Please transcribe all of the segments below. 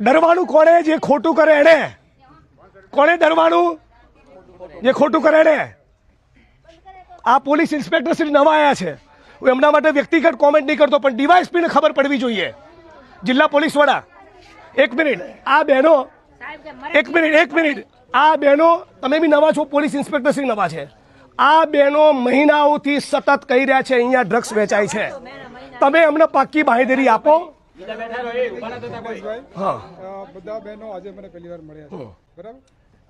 ડરવાનું કોને? જે ખોટું કરે એને. કોને ડરવાનું? જે ખોટું કરે એને. આ પોલીસ ઇન્સ્પેક્ટર શ્રી નવા આવ્યા છે, હું એમના માટે વ્યક્તિગત કોમેન્ટ નહીં કરતો, પણ ડીવાયએસપી ને ખબર પડવી જોઈએ. જિલ્લા પોલીસ વડા, એક મિનિટ, આ બહેનો, એક મિનિટ, આ બહેનો, તમે બી નવા છો, પોલીસ ઇન્સ્પેક્ટર શ્રી નવા છે. આ બહેનો મહિનાઓથી સતત કહી રહ્યા છે અહીંયા ડ્રગ્સ વેચાય છે. તમે અમને પાક્કી બાંહેધરી આપો. હા, બધા બહેનો આજે મને પહેલી વાર મળ્યા છે, બરાબર?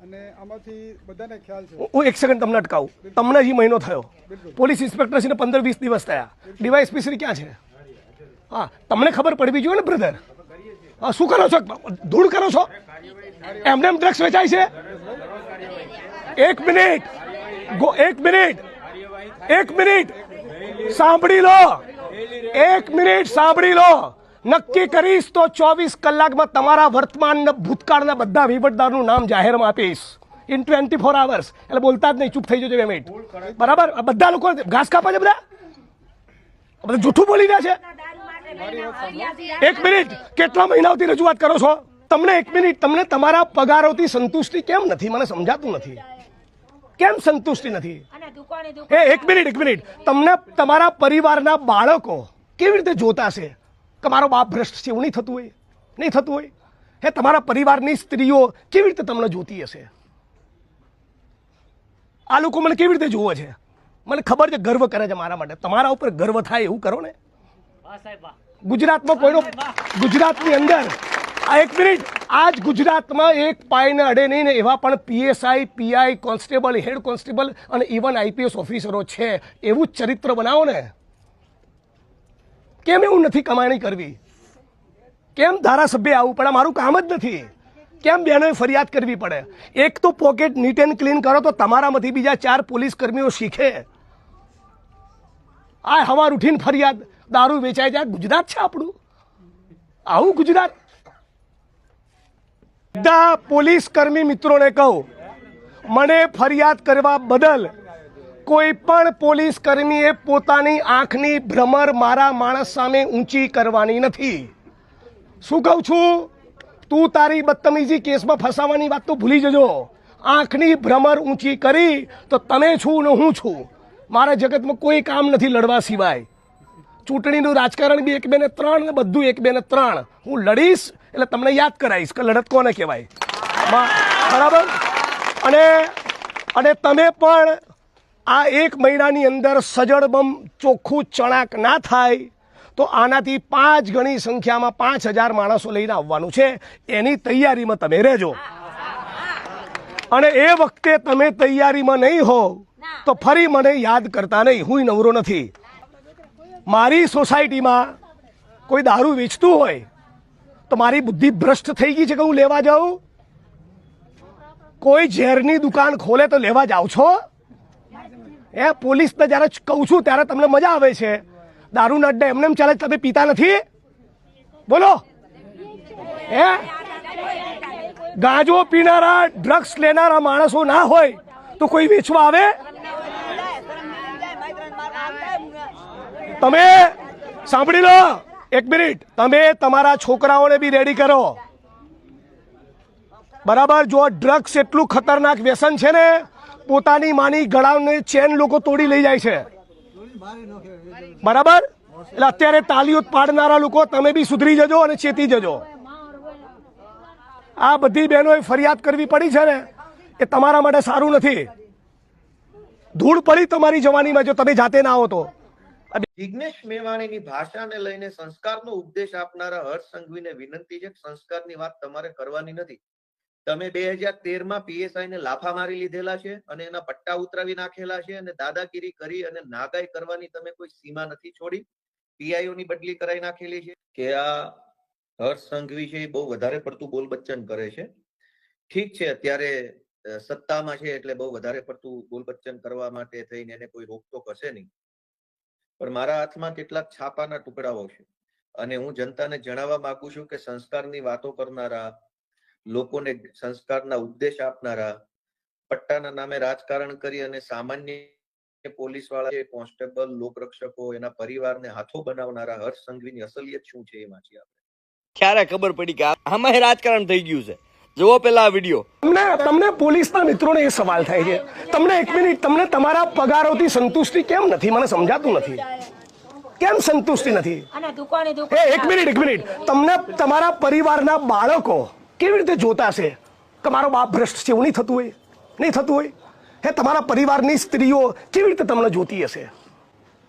અને આમાંથી બધાને ખ્યાલ છે. હું એક સેકન્ડ તમને અટકાવું. તમને હજી મહિનો થયો, પોલીસ ઇન્સ્પેક્ટર શ્રીને 15-20 દિવસ થયા, ડીવાયએસપી શ્રી ક્યાં છે? હા, તમને ખબર પડવી જોઈએ ને બ્રધર. હા, શું કરો છો? ધૂળ કરો છો? એમને એમ ડ્રગ્સ વેચાય છે? એક મિનિટ સાંભળી લો. એક મિનિટ સાંભળી લો. નક્કી કરીશ તો 24 કલાકમાં તમારા વર્તમાન ભૂતકાળના બધા વહીવટદારનું નામ જાહેરમાં આપીશ. In 24 hours. એટલે બોલતા જ નહીં, ચૂપ થઈ જજો 2 મિનિટ. બરાબર? બધા લોકો ઘાસ કાપા છે, બધા જૂઠું બોલી રહ્યા છે. એક મિનિટ, કેટલા મહિનાઓથી રજૂઆત કરો છો? તમને એક મિનિટ, તમને તમારા પગારોથી સંતુષ્ટિ કેમ નથી? મને સમજાતું નથી કેમ સંતુષ્ટિ નથી. એક મિનિટ, તમને તમારા પરિવારના બાળકો કેવી રીતે જોતા છે કે મારો બાપ ભ્રષ્ટ છે? એવું નહીં થતું હોય. હે, તમારા પરિવારની સ્ત્રીઓ કેવી રીતે તમને જોતી હશે? આ લોકો મને કેવી રીતે જોવે છે? મને ખબર છે, ગર્વ કરે છે મારા માટે. તમારા ઉપર ગર્વ થાય એવું કરો ને. ગુજરાતમાં કોઈનો, ગુજરાતની અંદર, એક મિનિટ, આજ ગુજરાતમાં એક પાયને અડે નહીં ને એવા પણ PSI, PI, constable, head constable અને ઇવન આઈપીએસ ઓફિસરો છે. એવું જ ચરિત્ર બનાવો ને. કેમ એવું નથી કમાણી કરવી? કેમ ધારાસભ્ય આવવું પડે? મારું કામ જ નથી. કેમ બહેનોએ ફરિયાદ કરવી પડે? એક તો પોકેટ નીટ એન્ડ ક્લીન કરો તો તમારામાંથી બીજા 4 પોલીસ કર્મીઓ શીખે. આ હવાર ઉઠીને ફરિયાદ, દારૂ વેચાય જાય. ગુજરાત છે આપણું, આવું ગુજરાત. બધા પોલીસ કર્મી મિત્રોને કહું, મને ફરિયાદ કરવા બદલ કોઈ પણ પોલીસ કર્મીએ પોતાની આંખની ભ્રમર મારા માણસ સામે ઊંચી કરવાની નથી. શું કહું છું? તું તારી બદતમીજી કેસમાં ફસાવાની વાત તો ભૂલી જજો. આંખની ભ્રમર ઊંચી કરી તો તમે છું ને હું છું. મારા જગતમાં કોઈ કામ નથી લડવા સિવાય. ચૂંટણીનું રાજકારણ બી 1, 2 ને 3 ને બધું 1, 2 ને 3. હું લડીશ એટલે તમને યાદ કરાવીશ કે લડત કોને કહેવાય. બરાબર? અને તમે પણ આ 1 મહિનાની અંદર સજડબમ ચોખ્ખું ચણાક ના થાય તો આનાથી 5 ગણી સંખ્યામાં 5000 માણસો લઈને આવવાનું છે. એની તૈયારીમાં તમે રહેજો. અને એ વખતે તમે તૈયારીમાં નહીં હો તો ફરી મને યાદ કરતા નહીં. હું નવરો નથી. મારી સોસાયટીમાં કોઈ દારૂ વેચતું હોય તો મારી બુદ્ધિ ભ્રષ્ટ થઈ ગઈ છે કે હું લેવા જાઉં? કોઈ ઝેરની દુકાન ખોલે તો લેવા જાવ છો? એ પોલીસને જ્યારે કહું છું ત્યારે તમને મજા આવે છે. દારૂના અડ્ડા એમને એમ ચાલે, તમે પીતા નથી? બોલો. હે, ગાંજો પીનારા, ડ્રગ્સ લેનારા માણસો ના હોય તો કોઈ વેચવા આવે? તમે સાંભળી લો, એક મિનિટ, તમે તમારા છોકરાઓને બી રેડી કરો. બરાબર? જો ડ્રગ્સ એટલું ખતરનાક વ્યસન છે ને, પોતાની માની ગળાને ચેન લોકો તોડી લઈ જાય છે. બરાબર? એટલે અત્યારે તાલીઓ પાડનારા લોકો તમે બી સુધરી જજો અને ચેતી જજો. આ બધી બહેનોએ ફરિયાદ કરવી પડી છે ને, એ તમારા માટે સારું નથી. ધૂળ પડી તમારી જવાનીમાં જો તમે જાતે ના આવો તો. જિગ્નેશ મેવાણીની ભાષાને લઈને સંસ્કારનો ઉપદેશ આપનારા હર્ષ સંઘવીને વિનંતી છે કે સંસ્કારની વાત તમારે કરવાની નથી. તમે 2013માં પીએસઆઈ ને લાફા મારી લીધેલા છે અને એના પટ્ટા ઉતરાવી નાખેલા છે અને દાદાગીરી કરી અને નાગાઈ કરવાની તમે કોઈ સીમા નથી છોડી. પીઆઈઓ ની બદલી કરાઈ નાખેલી છે. કે આ હર્ષ સંઘવી છે એ બહુ વધારે પડતું બોલ બચ્ચન કરે છે. ઠીક છે, અત્યારે સત્તામાં છે એટલે બહુ વધારે પડતું બોલ બચ્ચન કરવા માટે થઈને એને કોઈ રોકટોક હશે નહીં. પણ મારા હાથમાં કેટલાક છાપાના ટુકડાઓ છે અને હું જનતાને જણાવવા માંગુ છું કે સંસ્કારની વાતો કરનારા, લોકોને સંસ્કારના ઉપદેશ આપનારા, પટ્ટાના નામે રાજકારણ કરી અને સામાન્ય પોલીસ વાળા, કોન્સ્ટેબલ, લોકરક્ષકો, એના પરિવારને હાથો બનાવનારા હર્ષ સંઘવીની અસલિયત શું છે એ વાંચી આપણે. ક્યારે ખબર પડી કે આમાં રાજકારણ થઈ ગયું છે? જુઓ પેલા આ વિડીયો. તમને પોલીસના મિત્રોને એ સવાલ થાય છે, તમને એક મિનિટ, તમને તમારા પગારોથી સંતુષ્ટિ કેમ નથી? મને સમજાતું નથી કેમ સંતુષ્ટિ નથી. એક મિનિટ, તમને તમારા પરિવારના બાળકો કેવી રીતે જોતા છે કે મારો બાપ ભ્રષ્ટ છે? એવું નહીં થતું હોય. હે, તમારા પરિવારની સ્ત્રીઓ કેવી રીતે તમને જોતી હશે?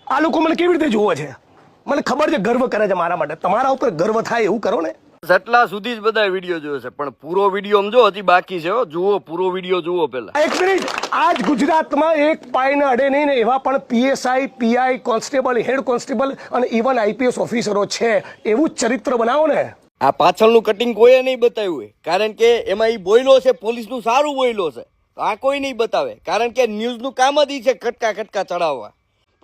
આ લોકો મને કેવી રીતે જોવે છે? મને ખબર છે, ગર્વ કરે છે મારા માટે. તમારા ઉપર ગર્વ થાય એવું કરો ને. સટલા સુધી જ બધા વિડીયો જોયો છે, પણ પૂરો વિડીયો સમજો, હજી બાકી છે. જુઓ પૂરો વિડીયો, જુઓ પેલા. એક મિનિટ, આજ ગુજરાતમાં એક પાયને અડે નહીં ને એવા પણ PSI, PI, constable, head constable અને ઇવન IPS ઓફિસરો છે. એવું જ ચરિત્ર બનાવો ને. આ પાછળનું કટિંગ કોઈએ નહીં બતાવ્યું હોય, કારણ કે એમાં એ બોયલો છે, પોલીસનું સારું બોયલો છે. આ કોઈ નહીં બતાવે, કારણ કે ન્યૂઝનું કામ જ ઈ છે કટકા ચડાવવા.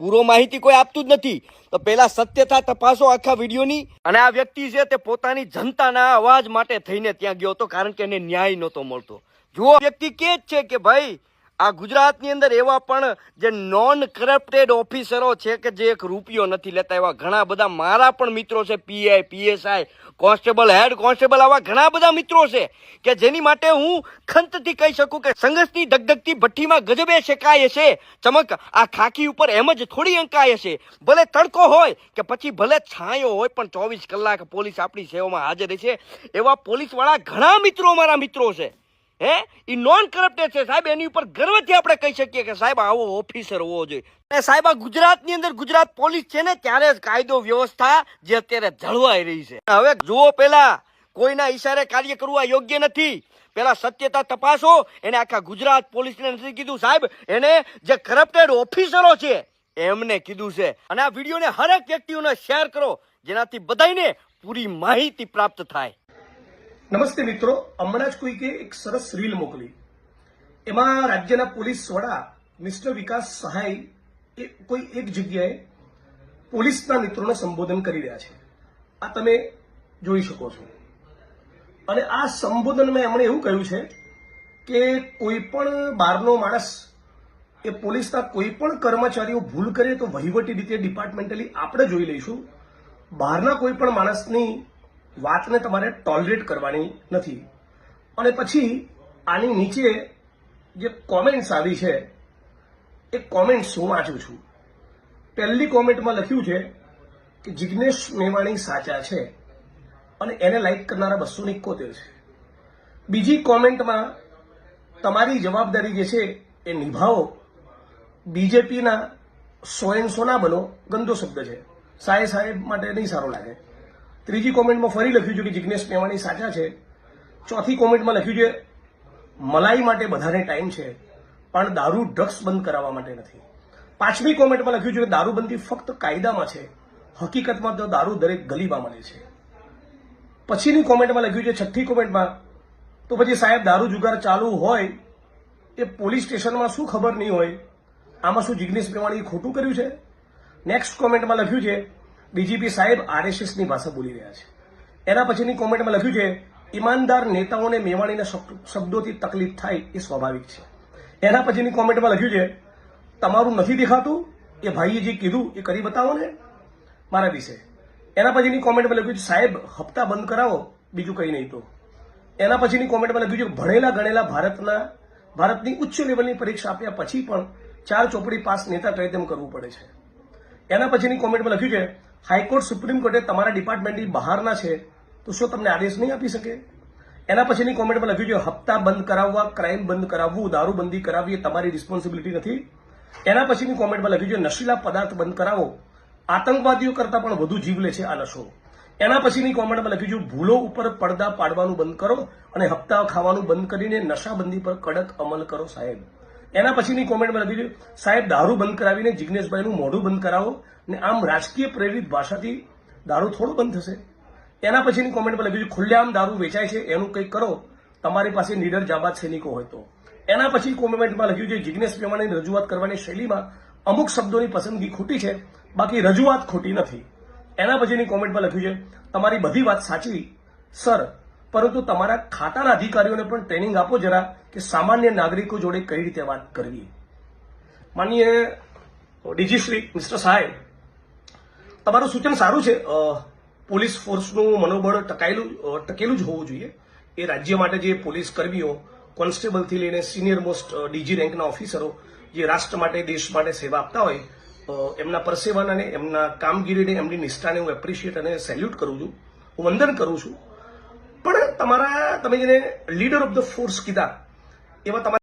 પૂરો માહિતી કોઈ આપતું જ નથી. તો પેલા સત્યતા તપાસો આખા વિડીયોની. અને આ વ્યક્તિ છે તે પોતાની જનતાના અવાજ માટે થઈને ત્યાં ગયો હતો, કારણ કે એને ન્યાય નહોતો મળતો. જુઓ, વ્યક્તિ કે જ છે કે ભાઈ આ ગુજરાતની અંદર એવા પણ જે નોન કરપ્ટેડ ઓફિસરો છે કે જે એક રૂપિયો નથી લેતા. એવા ઘણા બધા મારા પણ મિત્રો છે, PI, PSI, constable, head constable, આવા ઘણા બધા મિત્રો છે કે જેની માટે હું ખંતથી કહી શકું કે સંઘર્ષની ધગધગતી ભઠ્ઠીમાં ગજબે શેકાય છે ચમક. આ ખાકી ઉપર એમ જ થોડી અંકાય છે. ભલે તડકો હોય કે પછી ભલે છાંયો હોય, પણ 24 કલાક પોલીસ આપણી સેવામાં હાજર છે. એવા પોલીસ વાળા ઘણા મિત્રો મારા મિત્રો છે. એ નોન કરપ્ટેડ છે સાહેબ. એની ઉપર ગર્વથી આપણે કહી શકીએ કે સાહેબ આવો ઓફિસર હોવો જોઈએ. અને સાહેબ આ ગુજરાતની અંદર ગુજરાત પોલીસ છે ને, ત્યારે જ કાયદો વ્યવસ્થા જે અત્યારે જળવાઈ રહી છે. હવે જુઓ, પેલા કોઈના ઈશારે કાર્ય કરવું યોગ્ય નથી. પેલા સત્યતા તપાસો. એને આખા ગુજરાત પોલીસને નથી કીધું સાહેબ, એને જે કરપ્ટેડ ઓફિસરો છે એમને કીધું છે. અને આ વિડીયોને હરેક વ્યક્તિઓને શેર કરો, જેનાથી બધાને પૂરી માહિતી પ્રાપ્ત થાય. નમસ્તે મિત્રો, હમણાં જ કોઈકે એક સરસ રીલ મોકલી. એમાં રાજ્યના પોલીસ વડા મિસ્ટર વિકાસ સહાય એ કોઈ એક જગ્યાએ પોલીસના મિત્રોને સંબોધન કરી રહ્યા છે. આ તમે જોઈ શકો છો. અને આ સંબોધનમાં એમણે એવું કહ્યું છે કે કોઈ પણ બહારનો માણસ એ પોલીસના કોઈ પણ કર્મચારીઓ ભૂલ કરે તો વહીવટી રીતે ડિપાર્ટમેન્ટલી આપણે જોઈ લઈશું. બહારના કોઈ પણ માણસની વાતને તમારે ટોલરેટ કરવાની નથી. અને પછી આની નીચે જે કોમેન્ટ્સ આવી છે એ કોમેન્ટ્સ હું વાંચું છું. પહેલી કોમેન્ટમાં લખ્યું છે કે જિગ્નેશ મેવાણી સાચા છે અને એને લાઈક કરનારા 271 છે. બીજી કોમેન્ટમાં તમારી જવાબદારી જે છે એ નિભાવો, બીજેપીના 100 ના બનો, ગંદો શબ્દ છે, સાહેબ માટે નહીં સારો લાગે. ત્રીજી કોમેન્ટમાં ફરી લખ્યું છે કે જિગ્નેશ મેવાણી સાચા છે. ચોથી કોમેન્ટમાં લખ્યું છે મલાઈ માટે બધાને ટાઈમ છે, પણ દારૂ ડ્રગ્સ બંધ કરાવવા માટે નથી. પાંચમી કોમેન્ટમાં લખ્યું છે કે દારૂબંધી ફક્ત કાયદામાં છે, હકીકતમાં તો દારૂ દરેક ગલીમાં મળે છે. પછીની કોમેન્ટમાં લખ્યું છે, છઠ્ઠી કોમેન્ટમાં, તો પછી સાહેબ દારૂ જુગાર ચાલુ હોય એ પોલીસ સ્ટેશનમાં શું ખબર નહીં હોય? આમાં શું જિગ્નેશ મેવાણીએ ખોટું કર્યું છે? નેક્સ્ટ કોમેન્ટમાં લખ્યું છે ડીજીપી સાહેબ RSSની ભાષા બોલી રહ્યા છે. એના પછીની કોમેન્ટમાં લખ્યું છે ઈમાનદાર નેતાઓને મેવાણીના શબ્દોથી તકલીફ થાય એ સ્વાભાવિક છે. એના પછીની કોમેન્ટમાં લખ્યું છે તમારું નથી દેખાતું, એ ભાઈએ જે કીધું એ કરી બતાવો ને મારા વિશે. એના પછીની કોમેન્ટમાં લખ્યું છે સાહેબ હપ્તા બંધ કરાવો, બીજું કંઈ નહીં. તો એના પછીની કોમેન્ટમાં લખ્યું છે ભણેલા ગણેલા ભારતની ઉચ્ચ લેવલની પરીક્ષા આપ્યા પછી પણ 4 ચોપડી પાસ નેતા કહે તેમ કરવું પડે છે. એના પછીની કોમેન્ટમાં લખ્યું છે હાઈકોર્ટ સુપ્રીમ કોર્ટે તમારા ડિપાર્ટમેન્ટની બહારના છે તો શું તમને આદેશ નહીં આપી શકે? એના પછીની કોમેન્ટમાં લખ્યું છે હપ્તા બંધ કરાવવા, ક્રાઇમ બંધ કરાવવું, દારૂબંધી કરાવવી એ તમારી રિસ્પોન્સિબિલિટી નથી. એના પછીની કોમેન્ટમાં લખ્યું છે નશીલા પદાર્થ બંધ કરાવો, આતંકવાદીઓ કરતા પણ વધુ જીવ લે છે આ નશો. એના પછીની કોમેન્ટમાં લખ્યું છે ભૂલો ઉપર પડદા પાડવાનું બંધ કરો અને હપ્તા ખાવાનું બંધ કરીને નશાબંધી પર કડક અમલ કરો સાહેબ. એના પછીની કોમેન્ટમાં લખ્યું છે સાહેબ દારૂ બંધ કરાવીને જિગ્નેશભાઈનું મોઢું બંધ કરાવો, ને આમ રાજકીય પ્રેરિત ભાષાથી દારૂ થોડો બંધ થશે. એના પછીની કોમેન્ટમાં લખ્યું છે ખુલ્લેઆમ દારૂ વેચાય છે એનું કંઈક કરો, તમારી પાસે નીડર જાબાદ સૈનિકો હોય તો. એના પછી કોમેન્ટમાં લખ્યું છે જિગ્નેશ મેવાણીની રજૂઆત કરવાની શૈલીમાં અમુક શબ્દોની પસંદગી ખોટી છે, બાકી રજૂઆત ખોટી નથી. એના પછીની કોમેન્ટમાં લખ્યું છે તમારી બધી વાત સાચી સર, પરંતુ તમારા ખાતાના અધિકારીઓને પણ ટ્રેનિંગ આપો જરા કે સામાન્ય નાગરિકો જોડે કઈ રીતે વાત કરવી. માનનીય ડીજી શ્રી મિસ્ટર સાહેબ, તમારું સૂચન સારું છે. પોલીસ ફોર્સનું મનોબળ ટકેલું જ હોવું જોઈએ. એ રાજ્ય માટે જે પોલીસ કર્મીઓ, કોન્સ્ટેબલથી લઈને સિનિયર મોસ્ટ ડીજી રેન્કના ઓફિસરો જે રાષ્ટ્ર માટે, દેશ માટે સેવા આપતા હોય, એમના પરસેવાને, એમના કામગીરીને, એમની નિષ્ઠાને હું એપ્રિશિએટ અને સેલ્યુટ કરું છું, હું વંદન કરું છું. પણ તમે જેને લીડર ઓફ ધ ફોર્સ કીધા, એવા તમારા